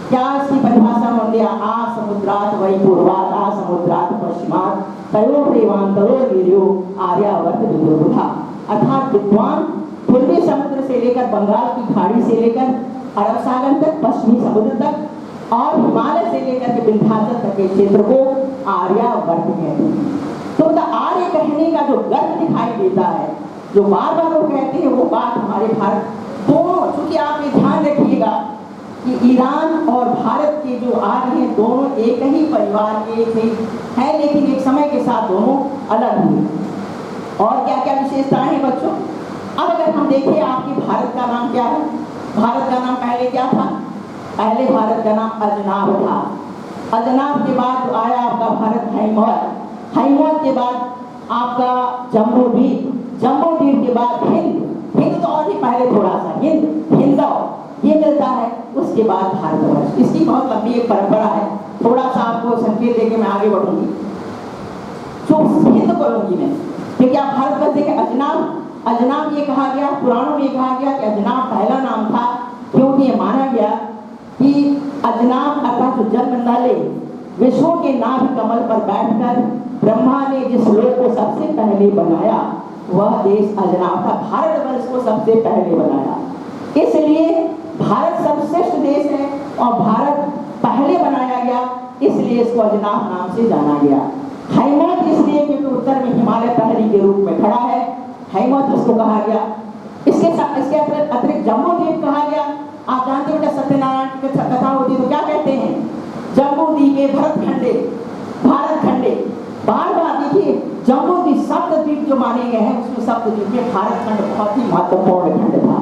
क्या इसकी परिभाषा होंगे? आ समुद्रात वही पूर्वात, आ समुद्रात पश्चिमात, तयोर रेवांतरोर वीर्यो आर्यावर्त विदुर्बुधा। अर्थात विद्वान पूर्वी समुद्र से लेकर बंगाल की खाड़ी से लेकर अरब सागर तक, पश्चिमी समुद्र तक, और हिमालय से लेकर के विंध्याचल तक के क्षेत्र को आर्यावर्त कहते हैं। तो आर्य कहने का जो गर्व दिखाई देता है, जो बार बार वो कहते हैं, वो बात हमारे भारत दोनों, चूंकि आप ये ध्यान रखिएगा कि ईरान और भारत के जो आर्य हैं दोनों एक ही परिवार के थे हैं, लेकिन एक समय के साथ दोनों अलग हुए। और क्या क्या विशेषताएं हैं बच्चों? अब अगर हम देखें आपके भारत का नाम क्या है? भारत का नाम पहले क्या था? पहले भारत का नाम अजनाब था। अजनाब के बाद आया आपका भारत हैमवत, हैमवत के बाद आपका जम्बूद्वीप, जम्बूद्वीप के बाद हिंद, हिंद तो और भी पहले थोड़ा सा हिंद, हिंदव ये मिलता है, उसके बाद भारतवर्ष। इसकी बहुत लंबी एक परंपरा है, थोड़ा सा आपको संकेत देके मैं आगे बढ़ूंगी। जो हिंद करूंगी मैं, क्योंकि आप भारतवर्ष देखें अजनाब, अजनाब ये कहा गया, पुराणों में कहा गया कि अजनाब पहला नाम था, क्योंकि ये माना गया कि अजनाब अर्थात जो जन्म न ले, विष्णु के नाभ कमल पर बैठकर ब्रह्मा ने जिस लोक को सबसे पहले बनाया वह देश अजनाब था। भारतवर्ष को सबसे पहले बनाया, इसलिए भारत सर्वश्रेष्ठ देश है और भारत पहले बनाया गया, इसलिए इसको अजनाब नाम से जाना गया। हैमवत इसलिए क्योंकि उत्तर में हिमालय पहली के रूप में खड़ा है, हैमवत उसको कहा गया। इसके अतिरिक्त जम्बूद्वीप कहा गया। आप जानते हो बेटा सत्यनारायण की कथा होती तो क्या कहते हैं? जम्बूद्वीपे भरतखंडे, भारतखंडे। बार बार देखिए जम्बूद्वीप सप्तद्वीप जो माने गए हैं, उसमें सप्तद्वीप में भारतखंड बहुत ही महत्वपूर्ण खंड था।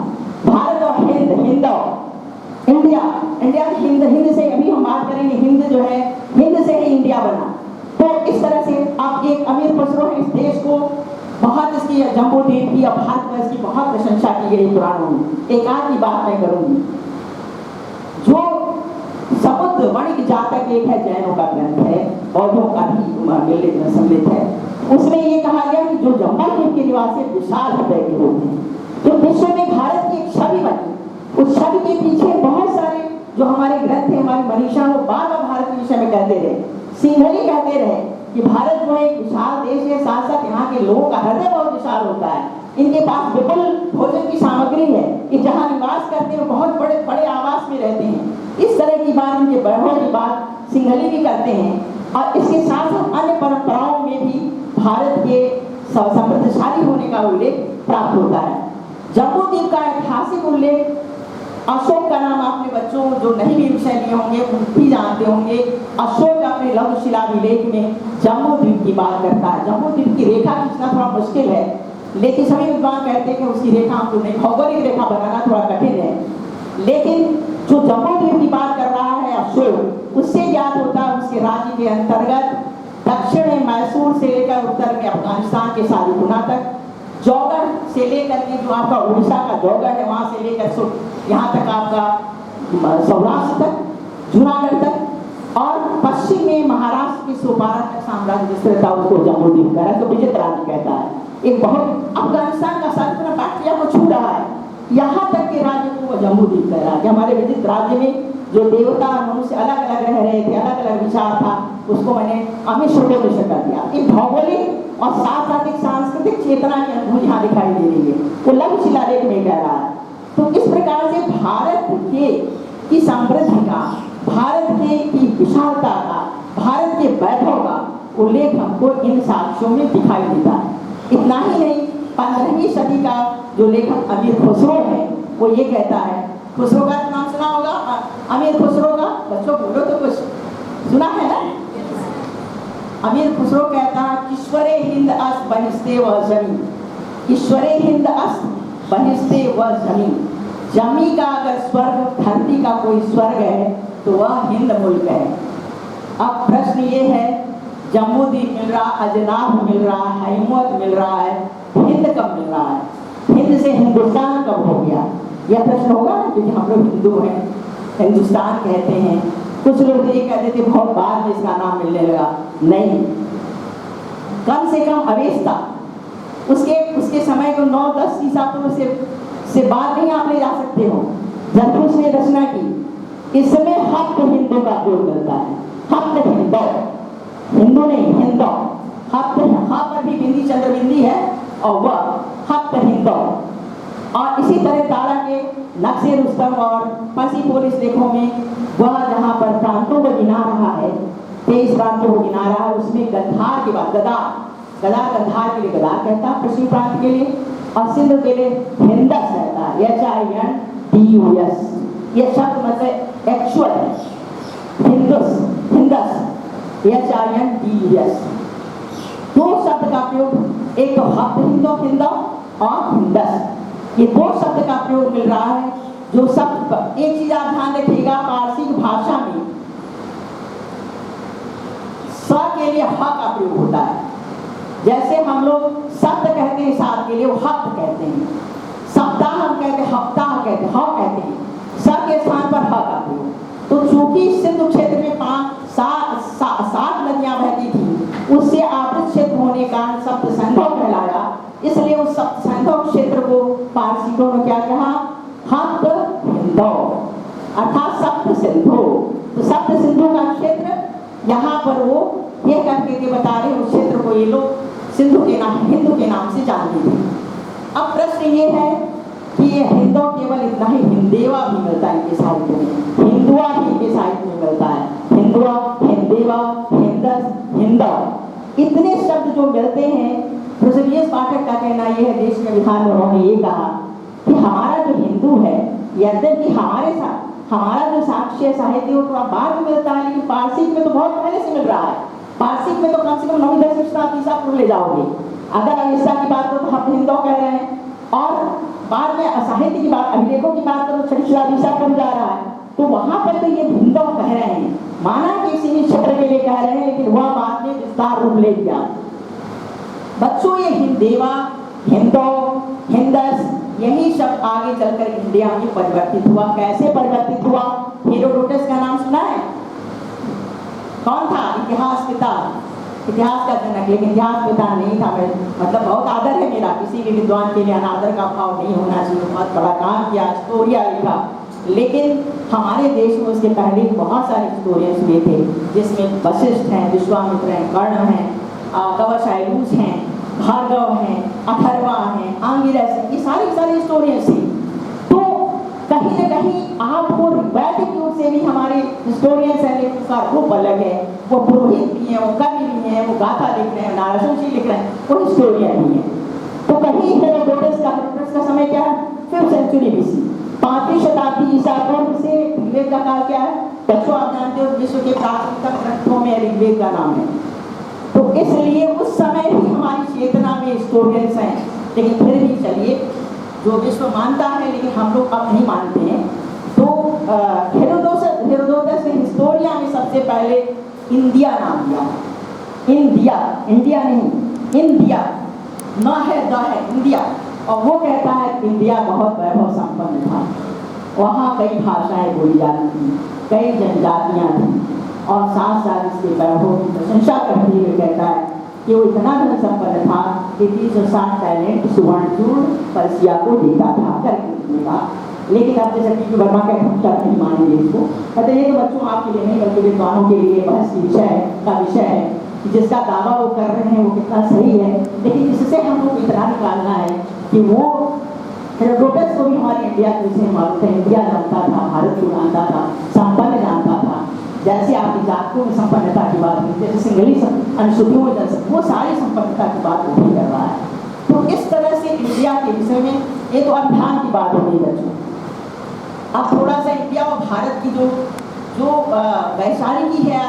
भारत और हिंद, हिंदव, इंडिया, इंडिया हिंद, हिंद से अभी हम बात करेंगे, हिंद जो है हिंद से ही इंडिया बना। तो इस तरह से आप एक अमीर पसरो है इस देश को, बहुत इसकी जम्बूद्वीप की और भारतवर्ष की बहुत प्रशंसा की गई पुराणों में। एक आध की बात मैं करूंगी। जो समुद्र वणिक जातक एक है, जैनों का ग्रंथ है, बौद्धों का भी सम्मिलित है, उसमें ये कहा गया कि जो जम्बूद्वीप के निवासी विशाल हृदय के होते हैं, तो विश्व में भारत की एक छवि बनी। उस छवि के पीछे बहुत सारे जो हमारे ग्रंथ है, हमारे मनीषा वो बार बार भारत के विषय में कहते रहे। सिंघली कहते रहे कि भारत जो है एक विशाल देश है, साथ साथ यहाँ के लोगों का हृदय बहुत विशाल होता है, इनके पास विपुल भोजन की सामग्री है, कि जहाँ निवास करते हैं बहुत बड़े बड़े आवास में रहते हैं। इस तरह की बात, इनके वैभव की बात सिंघली भी करते हैं। और इसके साथ साथ अन्य परंपराओं में भी भारत के समृद्धशाली होने का उल्लेख प्राप्त होता है। जम्बूद्वीप का ऐतिहासिक उल्लेख अशोक का नाम आपने बच्चों जो नहीं भी विषय लिए होंगे उन भी जानते होंगे। अशोक अपने लघु शिलाभिलेख में जम्बू द्वीप की बात करता है। जम्बू द्वीप की रेखा खींचना थोड़ा मुश्किल है, लेकिन सभी विद्वान कहते हैं कि उसकी रेखा हमको नहीं, भौगोलिक रेखा बनाना थोड़ा कठिन है। लेकिन जो जम्बू द्वीप की बात कर रहा है अशोक, उससे ज्ञात होता है उसके राज्य के अंतर्गत दक्षिण में मैसूर से लेकर उत्तर में अफगानिस्तान के सारीपुना तक, जौगढ़ से लेकर के जो आपका उड़ीसा का जौगढ़ है वहाँ से लेकर यहाँ तक आपका सौराष्ट्र तक, जूनागढ़ तक, और पश्चिम में महाराष्ट्र के सोपारा तक साम्राज्य विस्तृत था, उसको जम्बू द्वीप कहा है, तो विजित राज्य कहता है। एक बहुत अफगानिस्तान का सारीपुना पाटिया को छू रहा है, यहाँ तक के राज्य को वो जम्बू द्वीप कह रहा है कि हमारे विजित राज्य में जो देवता मनुष्य अलग अलग रह रहे थे, अलग अलग विचार था, उसको मैंने अमित छोटे विषय कर दिया। एक भौगोलिक और साथ साथ एक सांस्कृतिक चेतना की अनुभूति यहाँ दिखाई दे रही है, वो लघु शिलालेख में कह रहा है। तो इस प्रकार से भारत के की समृद्धि का, भारत के की विशालता का, भारत के वैभव का उल्लेख हमको इन साक्ष्यों में दिखाई देता है। इतना ही नहीं, 15वीं सदी का जो लेखक अमीर खुसरो है वो ये कहता है, खुसरो का नाम सुना होगा, अमीर खुसरो का, बच्चों बोलो तो कुछ सुना है ना। अमीर खुसरो कहता है, ईश्वरे हिंद अस्त बहिस्ते व जमी, ईश्वरे हिंद अस्त बहिस्ते व जमी, जमी का अगर स्वर्ग, धरती का कोई स्वर्ग है तो वह हिंद मुल्क है। अब प्रश्न ये है, जम्बू द्वीप मिल रहा, अजनाब मिल रहा है, हैमवत मिल रहा है, हिंद कब मिल रहा है, हिंद से हिंदुस्तान कब हो गया, यह प्रश्न होगा ना, क्योंकि हम लोग हिंदू हैं, हिंदुस्तान कहते हैं। कुछ लोग ये कहते थे बहुत बाद में इसका नाम मिलने लगा, नहीं, कम से कम अवेस्ता उसके समय को 9-10 ईसा पूर्व से बाद नहीं आप ले जा सकते हो, जब उसने रचना की। इसमें हफ्त हिंदू का प्रयोग करता है, हफ्त हिंदू, हिंदू नहीं हिंदू, हफ्त, हाँ पर भी बिंदी चंद्र बिंदी है और वह हफ्त हिंदू। और इसी तरह तारा के नक्शे रुस्तम और पर्सिपोलिस लेखों में वह जहाँ पर प्रांतों को गिना रहा है, 23 प्रांतों को गिना रहा है, उसमें गद्धार के बाद गद्दार गद्धार के लिए गद्दार कहता है पश्चिमी प्रांत के लिए, और सिंध के लिए हिंदस कहता है, HINDUS। यह शब्द मतलब एक्चुअल है, हिंदस HINDUS। दो शब्द का प्रयोग, एक तो हफ्त हिंदू और हिंदस, ये दो शब्द का प्रयोग मिल रहा है। जो शब्द, एक चीज आप ध्यान रखिएगा, पारसी भाषा में स के लिए ह का प्रयोग होता है। जैसे हम लोग शब्द कहते हैं साथ के लिए, वो हफ्त कहते हैं, सप्ताह हम कहते हैं, हफ्ताह कहते हैं, ह कहते हैं, स के स्थान पर ह का प्रयोग। तो चूंकि सिंधु क्षेत्र में 7 नदियां बहती थी, उससे आवृत क्षेत्र होने का सप्त संधव कहलाया, इसलिए उस सप्त संधव क्षेत्र को पारसिकों ने क्या कहा, हफ्त हिंदू, अर्थात सप्त सिंधु। तो सप्त सिंधु का क्षेत्र यहाँ पर वो ये करके के बता रहे, उस क्षेत्र को ये लोग सिंधु के नाम, हिंदू के नाम से जानते थे। अब प्रश्न ये है कि ये हिंदू केवल इतना ही, हिंदेवा भी मिलता है इनके साहित्य में, हिंदुआ भी इनके साहित्य में मिलता है, हिंदुआ, हिंदेवा, हिंदस, हिंदू, इतने शब्द जो मिलते हैं। प्रोफेसर पाठक का कहना यह है, देश में विधान में उन्होंने ये कहा कि हमारा जो हिंदू है, यद्यपि हमारे साथ हमारा जो साक्ष्य साहित्य वो थोड़ा बाद में मिलता है, लेकिन पारसी में तो बहुत पहले से मिल रहा है। पारसी में तो कम से कम 9वीं-10वीं शताब्दी ले जाओगे। अगर अहिंसा की बात करो तो हम हिंदू कह रहे हैं, और बाद में साहित्य की बात, अभिलेखों की बात करो, 6वीं शताब्दी जा रहा है, तो वहां पर तो ये हिंदू कह रहे हैं, माना कि सीमित क्षेत्र के लिए कह रहे हैं, लेकिन वह बाद में विस्तार रूप ले लिया। बच्चों, ये हिंदेवा, हिंदू, हिंदस, यही शब्द आगे चलकर इंडिया में परिवर्तित हुआ। कैसे परिवर्तित हुआ? हेरोडोटस का नाम सुना है? कौन था? इतिहास पिता, इतिहास का जनक, लेकिन इतिहास पिता नहीं था। मैं मतलब बहुत आदर है मेरा, किसी भी विद्वान के लिए अनादर का भाव नहीं होना चाहिए। बहुत बड़ा काम किया, स्टोरिया लिखा, लेकिन हमारे देश में उसके पहले बहुत सारे हिस्टोरियंस हुए थे, जिसमें वशिष्ठ हैं, विश्वामित्र हैं, कर्ण हैं, कवशाइलूस हैं, भार्गव हैं, अथर्वा हैं, आंगिरस हैं, ये सारे हिस्टोरियंस हैं। तो कहीं न कहीं आपको वैदिक युग से भी हमारे हिस्टोरियंस हैं, लेकिन उसका रूप अलग है। वो पुरोहित भी हैं, वो कवि भी हैं, वो गाथा लिख रहे हैं, नारसिंह लिख रहे हैं, वो हिस्टोरियन भी हैं। तो कहीं हेरोडोटस का समय क्या है? 5th सेंचुरी BC, 5वीं शताब्दी ईसा पूर्व से ऋग्वेद का काल क्या है बच्चों, आप जानते हो विश्व के प्राचीनतम ग्रंथों में ऋग्वेद का नाम है। तो इसलिए उस समय ही हमारी चेतना में हिस्टोरियंस हैं, लेकिन फिर भी चलिए जो विश्व मानता है लेकिन हम लोग अब नहीं मानते हैं। तो हेरोडोटस ने हिस्टोरिया में सबसे पहले इंडिया नाम दिया। इंडिया, इंडिया नहीं, इंडिया न है द है इंडिया। और वो कहता है इंडिया बहुत वैभव संपन्न था, वहाँ कई भाषाएं बोली जाती थी, कई जनजातियाँ थीं, और साथ साथ इसके वैभव की प्रशंसा करते हुए कहता है कि वो इतना धन संपन्न था कि 360 टैलेंट सुवर्ण चूर्ण पर्सिया को देता था करके कहा। लेकिन अब जैसे पी वर्मा कहते हैं क्या नहीं मानेंगे इसको, कहते ये तो बच्चों आपके लिए नहीं बल्कि विद्वानों के लिए बहस की विषय है कि जिसका दावा वो कर रहे हैं वो कितना सही है। लेकिन इससे हम लोग इतना निकालना है कि वो हेरोडोटस को भी हमारी इंडिया के विषय मालूम था, इंडिया जानता था, भारत को जानता था, संपन्न जानता था। जैसे आपकी जातकों में संपन्नता की बात हुई, जैसे सिंगली अनुसूचियों में वो सारी संपन्नता की बात वो भी कर रहा है। तो इस तरह से इंडिया के विषय में ये तो अभिधान की बात हो गई बच्चों। अब थोड़ा सा इंडिया और भारत की जो वैचारिकी है,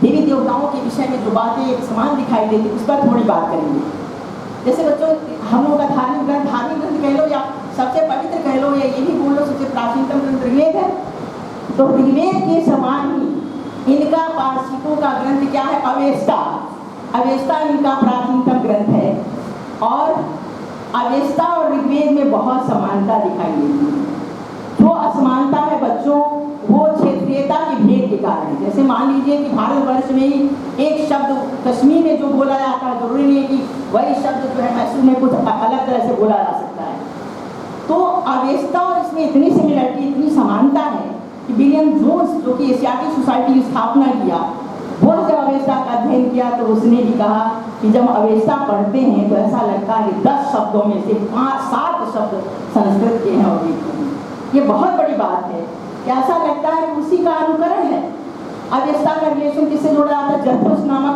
देवी देवताओं के विषय में जो बातें एक समान दिखाई देती उस पर थोड़ी बात करेंगे। जैसे बच्चों हम लोग का धार्मिक ग्रंथ कह लो या सबसे पवित्र कह लो या ये भी बोल लो सबसे प्राचीनतम ग्रंथ ऋग्वेद है। तो ऋग्वेद के समान ही इनका पारसिकों का ग्रंथ क्या है, अवेस्ता। अवेस्ता इनका प्राचीनतम ग्रंथ है और अवेस्ता और ऋग्वेद में बहुत समानता दिखाई देती है। जो असमानता है बच्चों वो क्षेत्रीयता के भेद के कारण है। जैसे मान लीजिए कि भारतवर्ष में ही एक शब्द कश्मीर में जो बोला जाता है जरूरी नहीं है कि वही शब्द जो है मैसूर में कुछ अलग तरह से बोला जा सकता है। तो अवेस्ता और इसमें इतनी सिमिलरिटी, इतनी समानता है कि विलियम जोन्स जो कि एशियाटिक सोसाइटी की स्थापना किया, वो जब अवेस्ता का अध्ययन किया तो उसने भी कहा कि जब अवेस्ता पढ़ते हैं तो ऐसा लगता है कि 10 शब्दों में से 5-7 शब्द संस्कृत के हैं और ये बहुत बड़ी बात है। ऐसा लगता है कि उसी का अनुकरण है। अवेस्ता का रिलेशन किससे जोड़ा जाता है, जरथुस नामक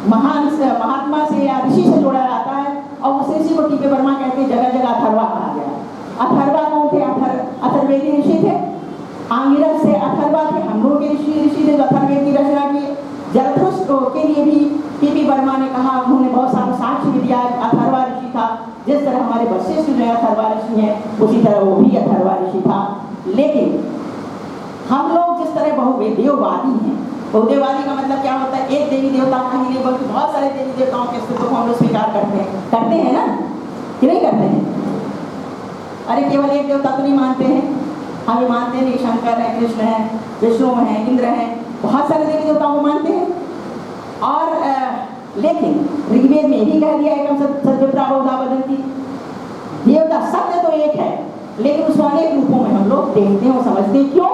महान महात्मा से या ऋषि से जोड़ा जाता है और उस ऋषि को टीके वर्मा कहते हैं, जगह जगह अथर्वा कहा गया। अथर्वा कौन थे, अथर्वेदी ऋषि थे। आंगिरस से अथर्वा थे, हम लोगों के ऋषि ने जो अथर्वेद की रचना की। जरथुस के लिए भी टीपी वर्मा ने कहा, उन्होंने बहुत सारा साक्ष्य भी दिया, अथर्वा ऋषि था। जिस तरह हमारे वशिष्ठ जो है अथर्वा ऋषि हैं उसी तरह वो भी अथर्वा ऋषि था। लेकिन हम लोग जिस तरह बहुदेववादी हैं, बहुदेववादी का मतलब क्या होता है, एक देवी देवता का ही नहीं बल्कि बहुत सारे देवी देवताओं के अस्तित्व को हम लोग स्वीकार करते हैं ना कि नहीं करते हैं। अरे केवल एक देवता तो नहीं मानते हैं, हम ये मानते हैं शंकर है, कृष्ण है, विष्णु है, इंद्र है, बहुत सारे देवी देवताओं को मानते हैं। और लेकिन ऋग्वेद में यही कह दिया एकम सत्यव्रता बहुधा वदन्ति, देवता सत्य तो एक है लेकिन उसको अनेक रूपों में हम लोग देखते हैं और समझते हैं। क्यों?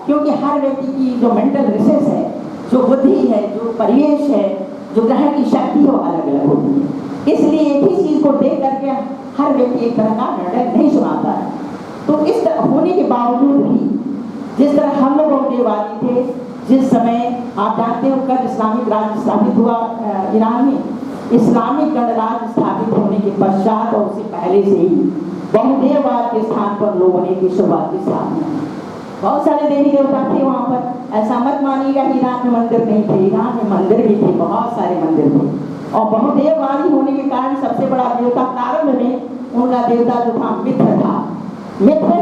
क्योंकि हर व्यक्ति की जो मेंटल रिसेस है, जो बुद्धि है, जो परिवेश है, जो ग्रहण की शक्ति है वो अलग अलग होती है। इसलिए एक ही चीज को देख करके हर व्यक्ति एक तरह का निर्णय नहीं सुनाता है। तो इस तरह होने के बावजूद भी जिस तरह हम लोग बहुदेववादी थे, जिस समय आप जानते हो कब इस्लामिक राज्य स्थापित हुआ ईरान में, इस्लामिक गणराज्य स्थापित होने के पश्चात और उससे पहले से ही बहुदेववाद के स्थान पर लोगों ने की शुरुआत की स्थापना। बहुत सारे देवी देवता थे वहाँ पर। ऐसा मत मानिएगा ईरान में मंदिर नहीं थे, ईरान में मंदिर भी थे, बहुत सारे मंदिर थे। और बहुदेववादी होने के कारण सबसे बड़ा देवता प्रारंभ में उनका देवता जो था मित्र था। मित्र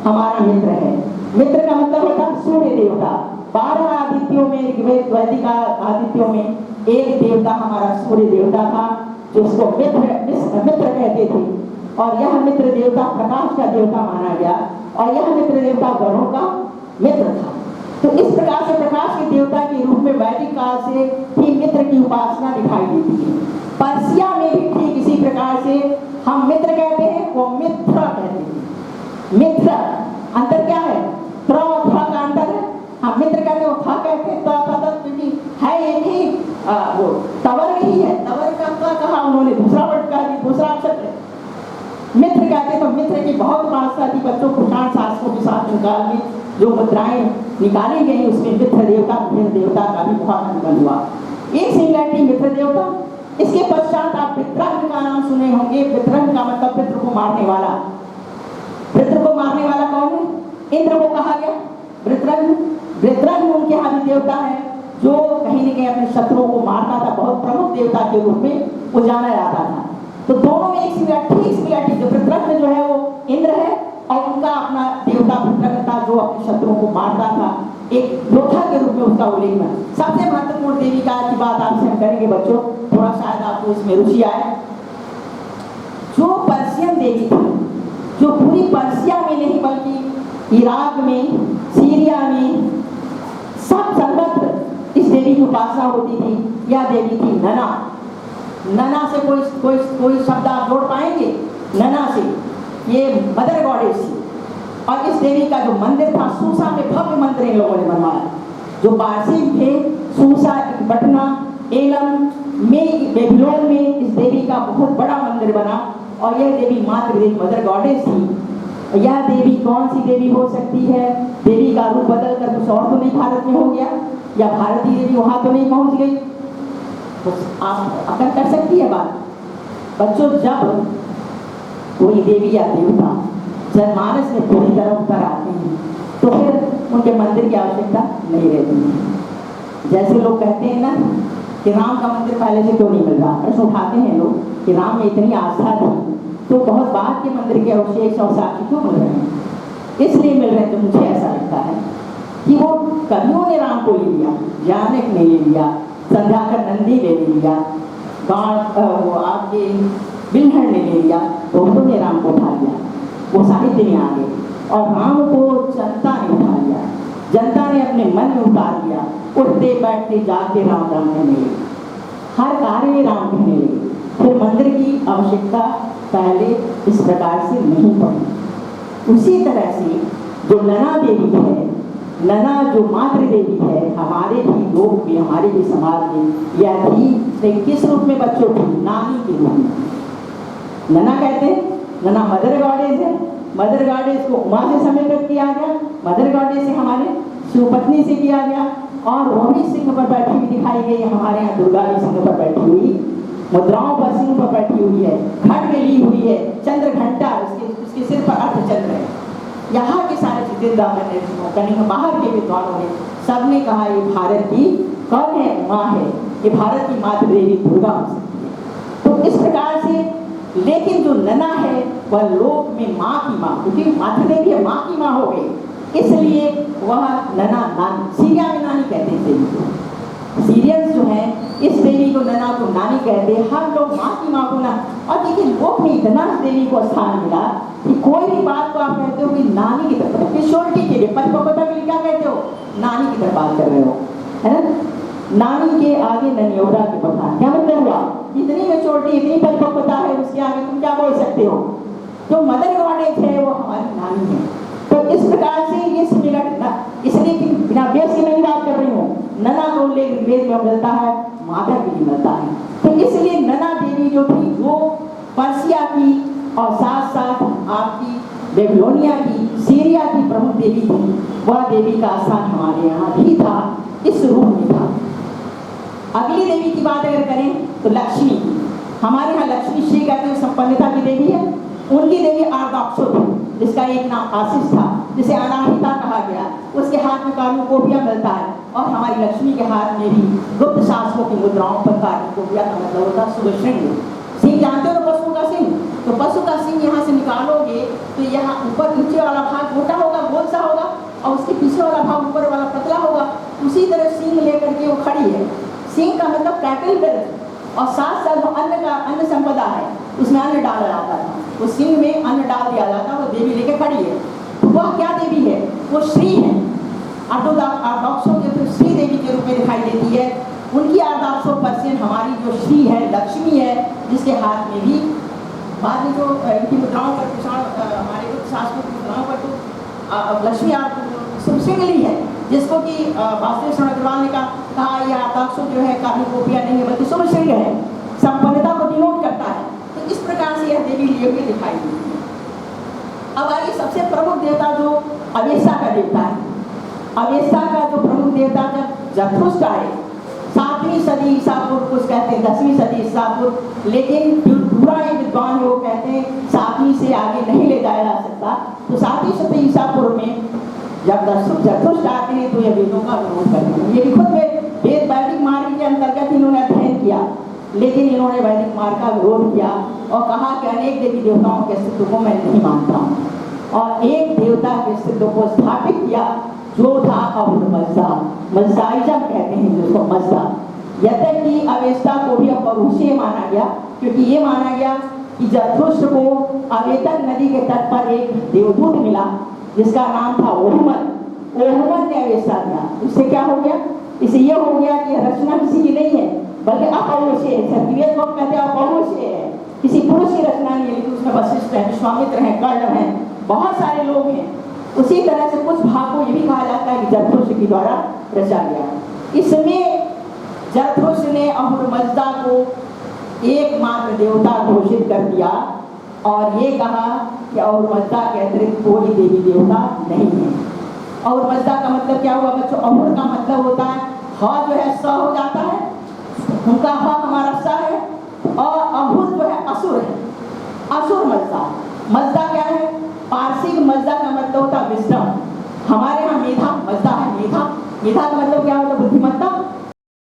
हमारा मित्र है। मित्र का मतलब होता सूर्य देवता। 12 आदित्यों में, ऋग्वेद वैदिक आदित्यों में एक देवता हमारा सूर्य देवता था जिसको मित्र कहते थे। और यह मित्र देवता प्रकाश का देवता माना गया और यह मित्र देवता गणों का मित्र था। तो इस प्रकार से प्रकाश के देवता के रूप में वैदिक काल से ही मित्र की उपासना दिखाई देती है। पर्सिया में भी ठीक इसी प्रकार से हम मित्र कहते हैं, वो मित्र कहते हैं। मित्र अंतर क्या है, त्र और थ का अंतर है। हम मित्र कहते हैं, वो थ कहते हैं, क्योंकि है एक ही वो तवर ही है। तवर का कहा उन्होंने, दूसरा वर्ड कहा, दूसरा अक्षर है। मित्र कहते तो मित्र की बहुत उपासना थी। बच्चों पुराण शास्त्रों के साथ काल में जो मुद्राएं निकाली गई उसमें मित्र देवता का भी बहुत अनुबंध हुआ। एक सिंगुलरिटी मित्र देवता। इसके पश्चात आप पितृघ्न का नाम सुने होंगे। पितृघ्न का मतलब पितृ को मारने वाला। पितृ को मारने वाला कौन है? इंद्र को कहा गया, वृत्रघ्न उनके आदि देवता है, जो कहीं न कहीं अपने शत्रुओं को मारता था, बहुत प्रमुख देवता के रूप में वो जाना जाता था। तो दोनों में एक सिमिलरिटी, जो वृत्रघ्न जो है वो इंद्र है और उनका अपना देवता वृत्रघ्न था जो अपने शत्रुओं को मारता था, एक योद्धा के रूप में उसका उल्लेख है। सबसे महत्वपूर्ण देविका की बात आपसे हम करेंगे बच्चों, थोड़ा शायद आपको इसमें रुचि आए। जो पर्शियन देवी थी, जो पूरी पर्शिया में नहीं बल्कि इराक में, सीरिया में, सब सर्वत्र इस देवी की उपासना होती थी। यह देवी थी नना। नना से कोई शब्द आप जोड़ पाएंगे? नना से ये मदर गॉडेस थी। और इस देवी का जो मंदिर था सूसा में, भव्य मंदिर इन लोगों ने बनवाया। जो पारसी थे, सूसा, पटना, एलम में, बेबीलोन में इस देवी का बहुत बड़ा मंदिर बना और यह देवी मातृ देवी, मदर गॉडेस थी। यह देवी कौन सी देवी हो सकती है? देवी का रूप बदल कर कुछ और तो नहीं भारत में हो गया, या भारतीय देवी वहां तो नहीं पहुंच गई? तो आप अगर कर सकती है बात बच्चों, जब कोई देवी या देवता जनमानस में पूरी तरह उतर आते हैं तो फिर उनके मंदिर की आवश्यकता नहीं रहती है। जैसे लोग कहते हैं ना कि राम का मंदिर पहले से क्यों नहीं मिल रहा, प्रश्न उठाते हैं लोग कि राम में इतनी आस्था थी तो बहुत बाद के मंदिर के अवशेष और साक्षी क्यों मिल रहे हैं? इसलिए मिल रहे हैं तो मुझे ऐसा लगता है कि वो कवियों ने राम को ले लिया, जानक ने ले लिया, संध्याकर नंदी ने ले लिया, वो आपके बिल्हड़ ने ले लिया, बहुतों ने राम को उठा लिया, वो साहित्य में आ गए और राम को जनता ने उठा लिया, जनता ने अपने मन में उतार लिया। उठते बैठते जागते राम राम कहने लगे, हर कार्य में राम कहने लगे। फिर मंदिर की आवश्यकता पहले इस प्रकार से नहीं पड़ी। उसी तरह से जो नना देवी है, नना जो मातृ देवी है, हमारे भी लोग में, हमारे भी समाज में यह थी, किस रूप में बच्चों की? नानी के रूप में। नना कहते हैं, नना मदर गॉडेस है। मदर गॉडेस को उमा से समेकित किया गया, मदर गॉडेस से हमारे शिवपत्नी से किया गया, और वो भी सिंह पर बैठी हुई दिखाई गई। हमारे यहाँ दुर्गा भी सिंह पर बैठी हुई, मुद्राओं पर सिंह पर बैठी हुई है, खड्ग ली हुई है, चंद्र घंटा उसके सिर पर अर्धचंद्र है। यहाँ के सारे कहीं बाहर के विद्वानों ने सबने कहा ये भारत की कौन है? माँ है, ये भारत की मातृ देवी दुर्गा हो सकती है। तो इस प्रकार से, लेकिन जो नना है वह लोक में माँ की माँ, क्योंकि मातृ देवी है, माँ की माँ हो गई, इसलिए वह नना नानी, सीरिया में नानी कहते हैं देवी को। सीरियंस जो है इस देवी को नना को नानी कहते हैं, हम लोग माँ की माँ को ना। और देखिए लोक में इतना देवी को स्थान मिला कि कोई भी बात को आप कहते हो कि नानी की तरफ, किशोरिटी के लिए, परिपक्वता के लिए क्या कहते हो? नानी की तरफ बात कर रहे हो, है ना? नानी के आगे ननियोरा के पठान, क्या मतलब हुआ? इतनी मेच्योरिटी, इतनी परिपक्वता है, उसके आगे तुम क्या बोल सकते हो? जो मदर गॉडेस है वो हमारी नानी है। तो इस प्रकार से ये सिमिलर ना, इसलिए कि बिना बेस की नहीं बात कर रही हूँ, नना को उल्लेख वेद में मिलता है, माता के लिए मिलता है। तो इसलिए नना देवी जो थी वो पर्सिया की और साथ साथ आपकी बेबीलोनिया की, सीरिया की प्रमुख देवी थी। वह देवी का स्थान हमारे यहाँ भी था, इस रूप में था। अगली देवी की बात अगर करें तो लक्ष्मी, हमारे यहाँ लक्ष्मी श्री कहते हैं, संपन्नता की देवी है। उनकी देवी आर्दाक्षो थी, जिसका एक नाम आशीष था, जिसे अनाहिता कहा गया। उसके हाथ में कार्नुकोपिया मिलता है, और हमारी लक्ष्मी के हाथ में भी गुप्त शासकों की मुद्राओं पर कार्नुकोपिया का मतलब होता है सुदर्शन सिंह। जानते हो ना पशु का सिंह? तो पशु का सिंह यहाँ से निकालोगे तो यहाँ ऊपर नीचे वाला भाग मोटा होगा, गोल सा होगा, और उसके पीछे वाला भाग ऊपर वाला पतला होगा। उसी तरह सिंह लेकर के वो खड़ी है। सिंह का मतलब कैटल बेरर, और साथ साथ जो अन्न संपदा है उसमें अन्न डाला जाता था, उस सिंह में अन्न डाल दिया जाता। वो देवी लेके खड़ी है। तो वह क्या देवी है? वो श्री है। आर्दाक्षो जो श्री देवी के रूप में दिखाई देती है। उनकी आर्दाक्षो पर्शियन, हमारी जो श्री है, लक्ष्मी है, जिसके हाथ में भी बाद में जो इनकी मुद्राओं पर, हमारे कुछ शासकों की मुद्राओं पर तो लक्ष्मी सुमसिंगली है, जिसको कि वासुदेव शरण अग्रवाल ने कहा यह आर्दाक्षो जो है कार्नुकोपिया नहीं है बल्कि सुमसिंग है, संपन्नता को डिनोट करता है। तो इस प्रकार से यह देवी लिए हुए दिखाई देती है। अब आइए सबसे प्रमुख देवता जो अवेस्ता का देवता है। अवेस्ता का जो प्रमुख देवता जब जरथुष्ट्र आए 7वीं सदी ईसा पूर्व, कुछ कहते हैं 10वीं सदी ईसा पूर्व, लेकिन पूरा एक विद्वान वो कहते हैं 7वीं से आगे नहीं नहीं ले जाया जा सकता। तो 7वीं शती ईसा पूर्व में जब जरथुष्ट आते हैं तो ये वेदों का विरोध करते हैं। ये भी खुद में वेद वैदिक मार्ग के अंतर्गत इन्होंने अध्ययन किया, लेकिन इन्होंने वैदिक मार्ग का विरोध किया और कहा कि अनेक देवी देवताओं के अस्तित्व को मैं नहीं मानता हूँ, और एक देवता के अस्तित्व को स्थापित किया जो था अहुर मज्दा, मज्दाइजम कहते हैं जिसको मज्दा। यद्यपि कि अवेस्ता को भी अपौरुषीय माना गया, क्योंकि ये माना गया कि जरथुष्ट को अवेतक नदी के तट पर एक देवदूत मिला जिसका नाम था ओहुमन। ओहुमन ने अवेस्ता दिया। इससे क्या हो गया? इससे ये हो गया कि रचना किसी की नहीं है बल्कि अपौरुषीय है। सत्य लोग कहते हैं अपौरुषीय है, किसी पुरुष की रचना नहीं है, लेकिन उसमें वशिष्ठ है, विश्वामित्र है, कर्ण है, बहुत सारे लोग हैं। उसी तरह से कुछ भाग को ये भी कहा जाता है कि जरथुष्ट के द्वारा रचा गया। इसमें जरथुष्ट ने अहुर मज्दा को एकमात्र देवता घोषित कर दिया और ये कहा कि अहुर मज्दा के अतिरिक्त कोई देवी देवता नहीं है। अहुर मज्दा का मतलब क्या हुआ बच्चों? अहुर का मतलब होता है ह जो है स हो जाता है, उनका ह हमारा स है, और अहुर जो है असुर है, असुर मज्दा। मज्दा क्या है? पारसी मज्दा का मतलब होता है विजडम। हमारे यहाँ मेधा मज्दा है, मेधा। मेधा का मतलब क्या होता है? बुद्धिमत्ता।